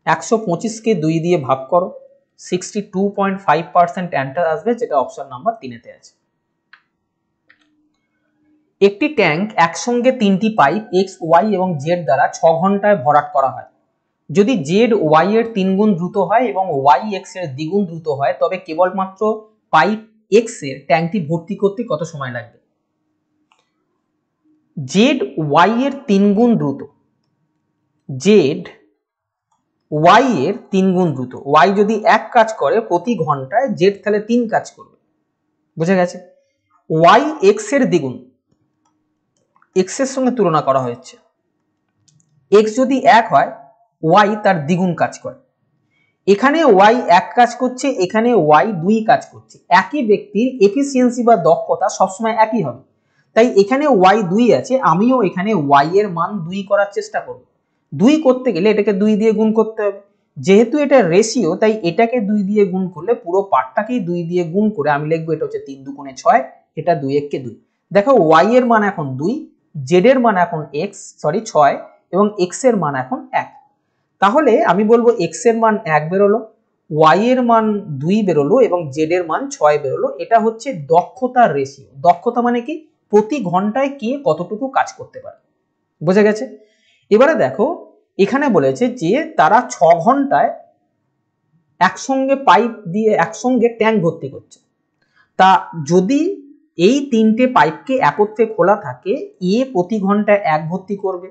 125কে 2 দিয়ে ভাগ করো, 62.5% অ্যান্সার আসবে, যেটা অপশন নাম্বার 3 তে আছে। একটি ট্যাঙ্ক একসঙ্গে 3টি পাইপ এক্স ওয়াই এবং জেড দ্বারা 6 ঘন্টায় ভরাট করা হয়। যদি জেড ওয়াই এর 3 গুণ দ্রুত হয় এবং ওয়াই এক্স এর দ্বিগুণ দ্রুত হয়, তবে কেবলমাত্র পাইপ এক্স এর ট্যাঙ্কটি ভর্তি করতে কত সময় লাগবে? জেড ওয়াই এর 3 গুণ দ্রুত, জেড ওয়াই এর 3 গুণ দ্রুত। ওয়াই যদি 1 কাজ করে প্রতি ঘন্টায়, জেড তাহলে 3 কাজ করবে। বুঝে গেছে? ওয়াই এক্স এর দ্বিগুণ, এক্স এর সঙ্গে তুলনা করা হয়েছে। এক্স যদি 1 হয়, ওয়াই তার দ্বিগুণ কাজ করে। এখানে ওয়াই 1 কাজ করছে, এখানে ওয়াই 2 কাজ করছে। একই ব্যক্তির এফিসিয়েন্সি বা দক্ষতা সবসময় একই হবে। তাই এখানে ওয়াই 2 আছে, আমিও এখানে ওয়াই এর মান 2 করার চেষ্টা করব। 2 করতে গেলে এটাকে 2 দিয়ে গুণ করতে হবে। যেহেতু এটা রেশিও, তাই এটাকে 2 দিয়ে গুণ করলে পুরো পার্টটাকেই 2 দিয়ে গুণ করে আমি লিখবো এটা হচ্ছে 3 2 6, এটা 2 1 কে 2। দেখো ওয়াই এর মান এখন 2, জেড এর মান এখন 6 এবং এক্স এর মান এখন 1। তাহলে আমি বলবো এক্স এর মান 1 বেরোলো, ওয়াই এর মান 2 বেরোলো এবং জেড এর মান 6 বেরোলো। এটা হচ্ছে দক্ষতার রেশিও। দক্ষতা মানে কি? প্রতি ঘন্টায় কে কতটুকু কাজ করতে পারে। বোঝা গেছে? এবারে দেখো এখানে বলেছে যে তারা 6 ঘন্টায় একসঙ্গে পাইপ দিয়ে একসঙ্গে ট্যাঙ্ক ভর্তি করছে। তা যদি এই 3টে পাইপকে একত্রে খোলা থাকে, এ প্রতি ঘন্টায় 1 ভর্তি করবে,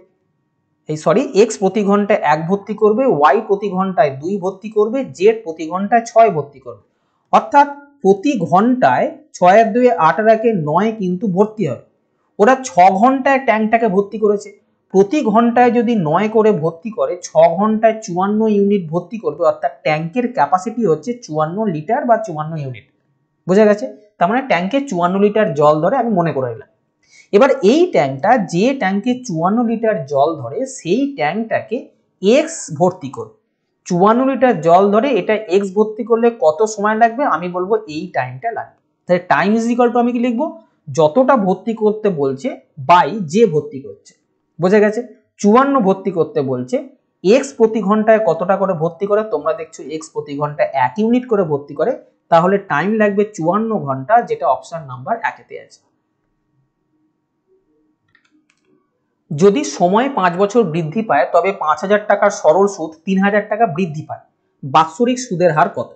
এক্স প্রতি ঘন্টায় 1 ভর্তি করবে, ওয়াই প্রতি ঘন্টায় 2 ভর্তি করবে, জেড প্রতি ঘন্টায় 6 ভর্তি করবে। অর্থাৎ প্রতি ঘন্টায় 6 এর 2 8 আর 1 9 কিন্তু ভর্তি হবে। ওরা 6 ঘন্টায় ট্যাঙ্কটাকে ভর্তি করেছে। প্রতি ঘন্টায় যদি 9 করে ভর্তি করে, 6 ঘন্টায় 54 ইউনিট ভর্তি করবে। অর্থাৎ ট্যাঙ্কের ক্যাপাসিটি হচ্ছে 54 লিটার বা 54 ইউনিট। বোঝা গেছে? তার মানে ট্যাঙ্কে 54 লিটার জল ধরে, আমি মনে করে নিলাম। এবার এই ট্যাঙ্কটা, যে ট্যাঙ্কে 54 লিটার জল ধরে, সেই ট্যাঙ্কটাকে এক্স ভর্তি করবে। 54 লিটার জল ধরে, এটা এক্স ভর্তি করলে কত সময় লাগবে? আমি বলবো এই টাইমটা লাগবে। তাহলে টাইম ইজ ইকুয়াল টু আমি কি লিখবো? যতটা ভর্তি করতে বলছে বাই যে ভর্তি করছে। বোঝা গেছে? 54 ভর্তি করতে বলছে, এক্স প্রতি ঘন্টায় কতটা করে ভর্তি করে? তোমরা দেখছো এক্স প্রতি ঘন্টায় 1 ইউনিট করে ভর্তি করে, তাহলে টাইম লাগবে 54 ঘন্টা, যেটা অপশন নাম্বার 1 তে আছে। যদি সময় 5 বছর বৃদ্ধি পায় তবে 5,000 টাকার সরল সুদ 3,000 টাকা বৃদ্ধি পায়, বাৎসরিক সুদের হার কত?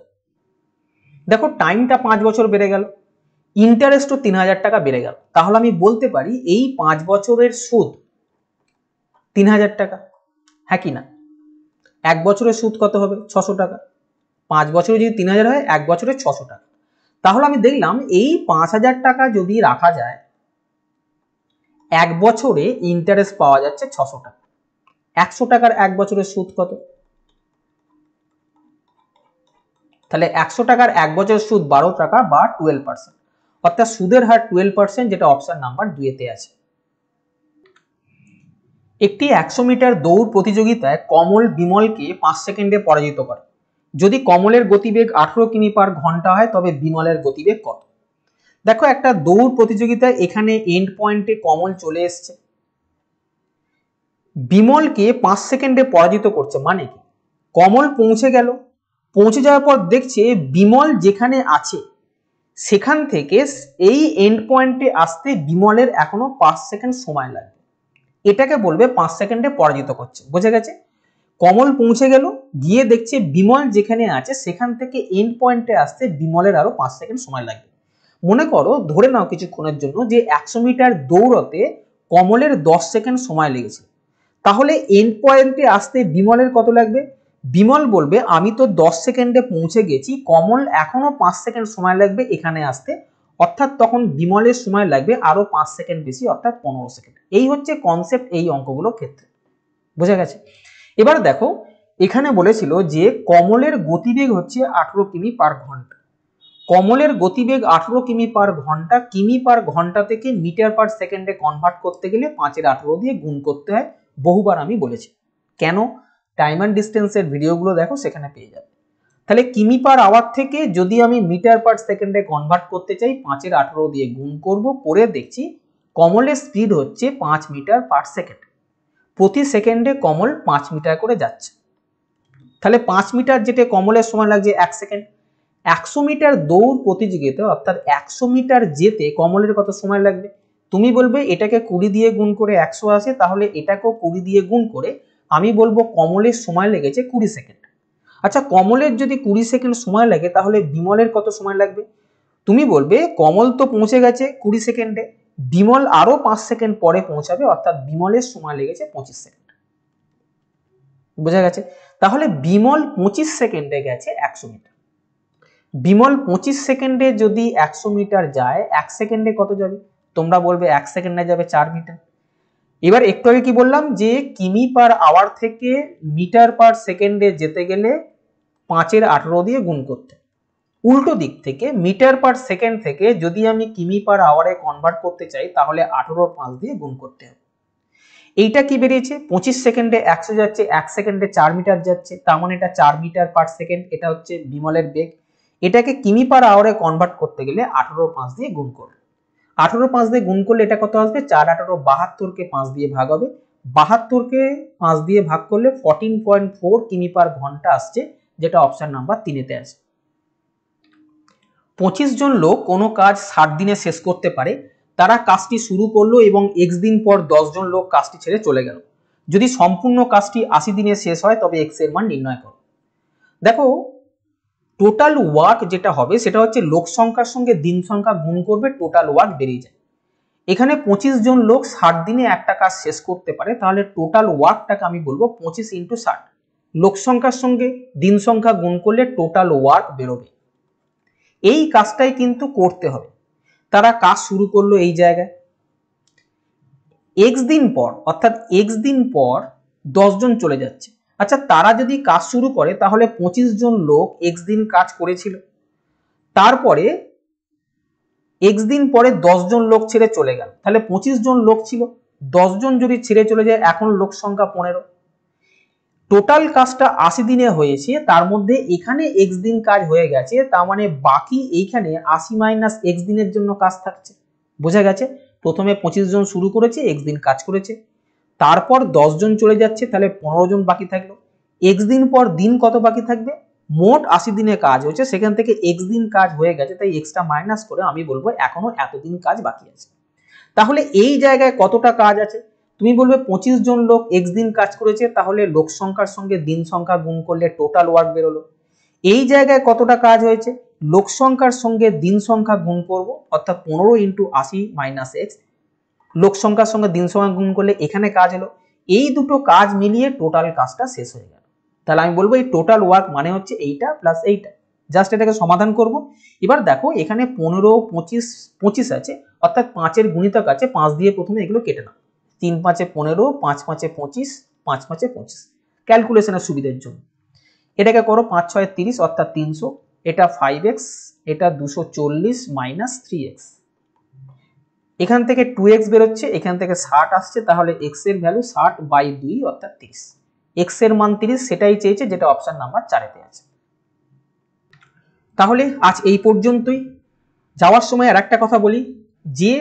দেখো টাইমটা 5 বছর বেড়ে গেল, ইন্টারেস্টও 3,000 টাকা বেড়ে গেল, তাহলে আমি বলতে পারি এই 5 বছরের সুদ 3,000 টাকা, হ্যাঁ কি না? 1 বছরের সুদ কত হবে? 600 টাকা। 5 বছরে যদি 3,000 হয়, 1 বছরে 600 টাকা। তাহলে আমি দেখলাম এই 5,000 টাকা যদি রাখা যায়, 1 বছরে ইন্টারেস্ট পাওয়া যাচ্ছে 600 টাকা। 100 টাকার 1 বছরের সুদ কত? তাহলে 100 টাকার 1 বছরের সুদ 12 টাকা বা 12%, অর্থাৎ সুদের হার 12%, যেটা অপশন নাম্বার 2 তে আছে। একটি 100 মিটার দৌড় প্রতিযোগিতায় কমল বিমলকে 5 সেকেন্ডে পরাজিত করে। যদি কমলের গতিবেগ 18 কিমি পার ঘন্টা হয় তবে বিমলের গতিবেগ কত? দেখো একটা দৌড় প্রতিযোগিতায় এখানে এন্ড পয়েন্টে কমল চলে এসছে, বিমলকে 5 সেকেন্ডে পরাজিত করছে, মানে কি? কমল পৌঁছে গেল, পৌঁছে যাওয়ার পর দেখছে বিমল যেখানে আছে সেখান থেকে এই এন্ড পয়েন্টে আসতে বিমলের এখনো 5 সেকেন্ড সময় লাগবে, এটাকে বলবে 5 সেকেন্ডে পরাজিত করছে। বোঝা গেছে? কমল পৌঁছে গেল, গিয়ে দেখছে বিমল যেখানে আছে সেখান থেকে এন্ড পয়েন্টে আসতে বিমলের আরো 5 সেকেন্ড সময় লাগবে। মনে করো, ধরে নাও কিছুক্ষণের জন্য যে 100 মিটার দৌড়তে কমলের 10 সেকেন্ড সময় লেগেছে, তাহলে এন্ড পয়েন্টে আসতে বিমলের কত লাগবে? বিমল বলবে আমি তো 10 সেকেন্ডে পৌঁছে গেছি, কমল এখনো 5 সেকেন্ড সময় লাগবে এখানে আসতে, অর্থাৎ তখন বিমলের সময় লাগবে আরো 5 সেকেন্ড বেশি, অর্থাৎ 15 সেকেন্ড। এই হচ্ছে কনসেপ্ট এই অঙ্কগুলোর ক্ষেত্রে। বোঝা গেছে? এবার দেখো, এখানে বলেছিল যে কমলের গতিবেগ হচ্ছে 18 কিমি পার ঘন্টা। কমলের গতিবেগ 18 কিমি পার ঘন্টা, কিমি পার ঘন্টা থেকে মিটার পার সেকেন্ডে কনভার্ট করতে গেলে 5-এর 18 দিয়ে গুণ করতে হয়, বহুবার আমি বলেছি। কেন? টাইম অ্যান্ড ডিস্টেন্সের ভিডিওগুলো দেখো, সেখানে পেয়ে যাবে। তাহলে কিমি পার আওয়ার থেকে যদি আমি মিটার পার সেকেন্ডে কনভার্ট করতে চাই, 5-এর 18 দিয়ে গুণ করব, করে দেখছি কমলের স্পিড হচ্ছে 5 মিটার পার সেকেন্ড। প্রতি সেকেন্ডে কমল 5 মিটার করে যাচ্ছে। তাহলে 5 মিটার যেতে কমলের সময় লাগছে 1 সেকেন্ড। 100 মিটার দৌড় প্রতিযোগিতা, অর্থাৎ 100 মিটার যেতে কমলের কত সময় লাগবে? তুমি বলবে এটাকে 20 দিয়ে গুণ করে 100 আসে, তাহলে এটাকেও 20 দিয়ে গুণ করে আমি বলবো কমলের সময় লেগেছে 20 সেকেন্ড। আচ্ছা, কমলের যদি 20 সেকেন্ড সময় লাগে তাহলে বিমলের কত সময় লাগবে? তুমি বলবে কমল তো পৌঁছে গেছে 20 সেকেন্ডে, বিমল আরো 5 সেকেন্ড পরে পৌঁছাবে, অর্থাৎ বিমলের সময় লেগেছে 25 সেকেন্ড। বোঝা গেছে? তাহলে বিমল 25 সেকেন্ডে গেছে 100 মিটার। বিমল 25 সেকেন্ডে যদি 100 মিটার যায়, 1 সেকেন্ডে কত যাবে? তোমরা বলবে 1 সেকেন্ডে যাবে 4 মিটার। এবার একটু আগে কি বললাম যে কিমি পার আওয়ার থেকে মিটার পার সেকেন্ডে যেতে গেলে 5-এর 18 দিয়ে গুণ করতে। উল্টো দিক থেকে মিটার পার সেকেন্ড থেকে যদি আমি কিমি পার আওয়ারে কনভার্ট করতে চাই তাহলে 18-র 5 দিয়ে গুণ করতে হবে। এইটা কি বেরিয়েছে? 25 সেকেন্ডে 100 যাচ্ছে, 1 সেকেন্ডে 4 মিটার যাচ্ছে, তার মানে এটা 4 মিটার পার সেকেন্ড, এটা হচ্ছে বিমলের বেগ। এটাকে কিমি পার আওয়ারে কনভার্ট করতে গেলে 18-র 5 দিয়ে গুণ করবে। 18-র 5 দিয়ে গুণ করলে এটা কত আসবে? 4-18 72-কে 5 দিয়ে ভাগ হবে, 72-কে 5 দিয়ে ভাগ করলে 14.4 কিমি পার ঘন্টা আসছে, যেটা অপশন নাম্বার 3-তে আছে। 25 জন লোক কোনো কাজ 60 দিনে শেষ করতে পারে। তারা কাজটি শুরু করলো এবং x দিন পর 10 জন লোক কাজটি ছেড়ে চলে গেল। যদি সম্পূর্ণ কাজটি 80 দিনে শেষ হয় তবে x এর মান নির্ণয় করো। দেখো, টোটাল ওয়ার্ক যেটা হবে সেটা হচ্ছে লোক সংখ্যার সঙ্গে দিন সংখ্যা গুণ করবে, টোটাল ওয়ার্ক বেরিয়ে যায়। এখানে 25 জন লোক 60 দিনে একটা কাজ শেষ করতে পারে, তাহলে টোটাল ওয়ার্কটাকে আমি বলবো 25 × 60। লোক সংখ্যার সঙ্গে দিন সংখ্যা গুণ করলে টোটাল ওয়ার্ক বেরোবে। এই কাজটাই কিন্তু করতে হবে। তারা কাজ শুরু করলো এই জায়গায়, এক্স দিন পর, অর্থাৎ এক্স দিন পর 10 জন চলে যাচ্ছে। আচ্ছা, তারা যদি কাজ শুরু করে তাহলে 25 জন লোক এক্স দিন কাজ করেছিল, তারপরে এক্স দিন পরে 10 জন লোক ছেড়ে চলে গেল, তাহলে 25 জন লোক ছিল, 10 জন যদি ছেড়ে চলে যায় এখন লোক সংখ্যা 15। টোটাল কাজটা 80 দিনে হয়েছে, তার মধ্যে এখানে এক্স দিন কাজ হয়ে গেছে, তার মানে বাকি এইখানে 80 - এক্স দিনের জন্য কাজ থাকছে। বোঝা গেছে? প্রথমে 25 জন শুরু করেছে, এক্স দিন কাজ করেছে, তারপর 10 জন চলে যাচ্ছে, তাহলে 15 জন বাকি থাকলো। এক্স দিন পর দিন কত বাকি থাকবে? মোট 80 দিনে কাজ হয়েছে, সেখান থেকে এক্স দিন কাজ হয়ে গেছে, তাই এক্সটা মাইনাস করে আমি বলবো এখনো এতদিন কাজ বাকি আছে। তাহলে এই জায়গায় কতটা কাজ আছে? তুমি বলবে 25 জন লোক এক্স দিন কাজ করেছে, তাহলে লোক সংখ্যার সঙ্গে দিন সংখ্যা গুণ করলে টোটাল ওয়ার্ক বেরোলো। এই জায়গায় কতটা কাজ হয়েছে, লোক সংখ্যার সঙ্গে দিন সংখ্যা গুণ করব, অর্থাৎ 15 × 80 - x, লোক সংখ্যার সঙ্গে দিন সংখ্যা গুণ করলে এখানে কাজ হলো। এই দুটো কাজ মিলিয়ে টোটাল কাজটা শেষ হয়ে গেল। তাহলে আমি বলবো এই টোটাল ওয়ার্ক মানে হচ্ছে এইটা প্লাস এইটা। জাস্ট এটাকে সমাধান করব। এবার দেখো এখানে 15, 25, 25 আছে, অর্থাৎ 5-এর গুণিতক আছে, 5 দিয়ে প্রথমে এগুলো কেটে নাও। 3 × 5 = 15, 5 × 5 = 25, 5 × 5 = 25, ক্যালকুলেশনের সুবিধার জন্য। এটাকে করো 5 × 6 = 30, অর্থাৎ 300, এটা 5x, এটা 240 - 3x। এখান থেকে 2x বেরোচ্ছে, এখান থেকে 60 আসছে, তাহলে x এর ভ্যালু 60/2 অর্থাৎ 30। x এর মান 30, সেটাই চেয়েছে যেটা অপশন নাম্বার 4-এ আছে। তাহলে আজ এই পর্যন্তই। যাওয়ার সময় আর একটা কথা বলি, যে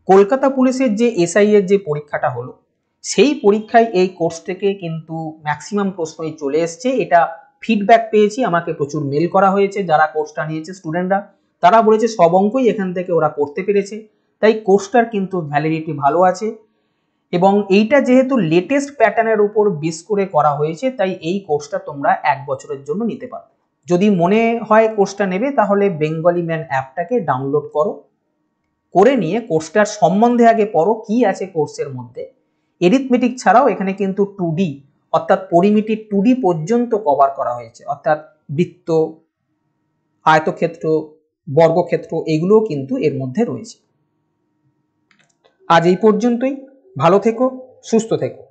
কলকাতা পুলিশের যে এসআই এর যে পরীক্ষাটা হলো, সেই পরীক্ষায় এই কোর্স থেকে কিন্তু ম্যাক্সিমাম প্রশ্নই চলে এসছে। এটা ফিডব্যাক পেয়েছি, আমাকে প্রচুর মেল করা হয়েছে যারা কোর্সটা নিয়েছে স্টুডেন্টরা, তারা বলেছে সব অঙ্কই এখান থেকে ওরা করতে পেরেছে। তাই কোর্সটার কিন্তু ভ্যালিডিটি ভালো আছে, এবং এইটা যেহেতু লেটেস্ট প্যাটার্নের উপর বেস করে করা হয়েছে, তাই এই কোর্সটা তোমরা 1 বছরের জন্য নিতে পারো। যদি মনে হয় কোর্সটা নেবে, তাহলে বেঙ্গলি ম্যান অ্যাপটাকে ডাউনলোড করো, করে নিয়ে কোর্সটার সম্বন্ধে আগে পড়ো, কি আছে কোর্সের মধ্যে। এরিথমেটিক ছাড়াও এখানে কিন্তু 2D অর্থাৎ পরিমিতি 2D পর্যন্ত কভার করা হয়েছে, অর্থাৎ বৃত্ত, আয়তক্ষেত্র, বর্গক্ষেত্র, এগুলোও কিন্তু এর মধ্যে রয়েছে। আজ এই পর্যন্তই। ভালো থেকো, সুস্থ থেকো।